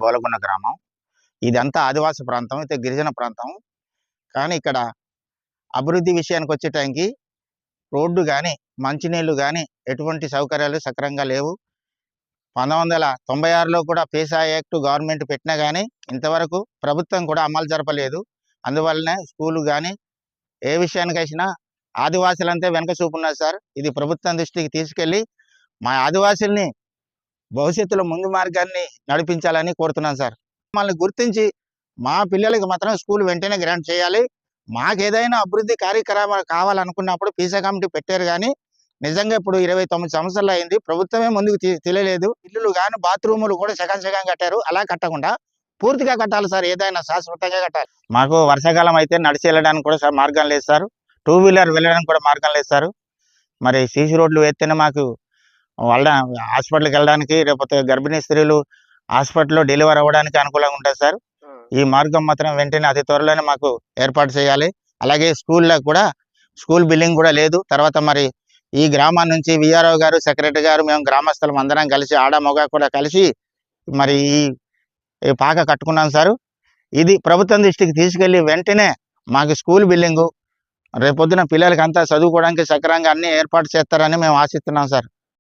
బోలగుండ గ్రామం. ఇదంతా ఆదివాసి ప్రాంతం, అయితే గిరిజన ప్రాంతం. కానీ ఇక్కడ అభివృద్ధి విషయానికి వచ్చే టైంకి రోడ్డు గాని, మంచినీళ్లు గాని ఎటువంటి సౌకర్యాలు సక్రమంగా లేవు. 1996లో కూడా పేసా యాక్ట్ గవర్నమెంట్ పెట్టినా గానీ ఇంతవరకు ప్రభుత్వం కూడా అమలు జరపలేదు. అందువల్లనే స్కూలు గాని ఏ విషయానికైనా ఆదివాసులంతే వెనక చూపున్నారు సార్. ఇది ప్రభుత్వం దృష్టికి తీసుకెళ్లి మా ఆదివాసుల్ని భవిష్యత్తులో ముందు మార్గాన్ని నడిపించాలని కోరుతున్నాను సార్. మమ్మల్ని గుర్తించి మా పిల్లలకి మాత్రం స్కూల్ వెంటనే గ్రాంట్ చేయాలి. మాకేదైనా అభివృద్ధి కార్యక్రమాలు కావాలనుకున్నప్పుడు పీసా కమిటీ పెట్టారు కానీ నిజంగా ఇప్పుడు 29 సంవత్సరాలు అయింది. ప్రభుత్వమే ముందుకు తెలియలేదు. ఇల్లులు కానీ బాత్రూములు కూడా సగం కట్టారు. అలా కట్టకుండా పూర్తిగా కట్టాలి సార్. ఏదైనా శాశ్వతంగా కట్టాలి. మాకు వర్షాకాలం అయితే నడిచి వెళ్ళడానికి కూడా సార్ మార్గం లేదు సార్. 2 వీలర్ వెళ్ళడానికి కూడా మార్గం లేదు సార్. మరి సీసీ రోడ్లు వేస్తేనే మాకు వాళ్ళ హాస్పిటల్కి వెళ్ళడానికి, లేకపోతే గర్భిణీ స్త్రీలు హాస్పిటల్లో డెలివరీ అవ్వడానికి అనుకూలంగా ఉంటుంది సార్. ఈ మార్గం మాత్రం వెంటనే అతి త్వరలోనే మాకు ఏర్పాటు చేయాలి. అలాగే స్కూల్లో కూడా స్కూల్ బిల్డింగ్ కూడా లేదు. తర్వాత మరి ఈ గ్రామం నుంచి విఆర్ఓ గారు, సెక్రటరీ గారు, మేము గ్రామస్తులం అందరం కలిసి ఆడ మగ కూడా కలిసి మరి ఈ పాక కట్టుకున్నాం సార్. ఇది ప్రభుత్వం దృష్టికి తీసుకెళ్లి వెంటనే మాకు స్కూల్ బిల్డింగు రేపొద్దున పిల్లలకి అంతా చదువుకోవడానికి సక్రమంగా అన్ని ఏర్పాటు చేస్తారని మేము ఆశిస్తున్నాం సార్.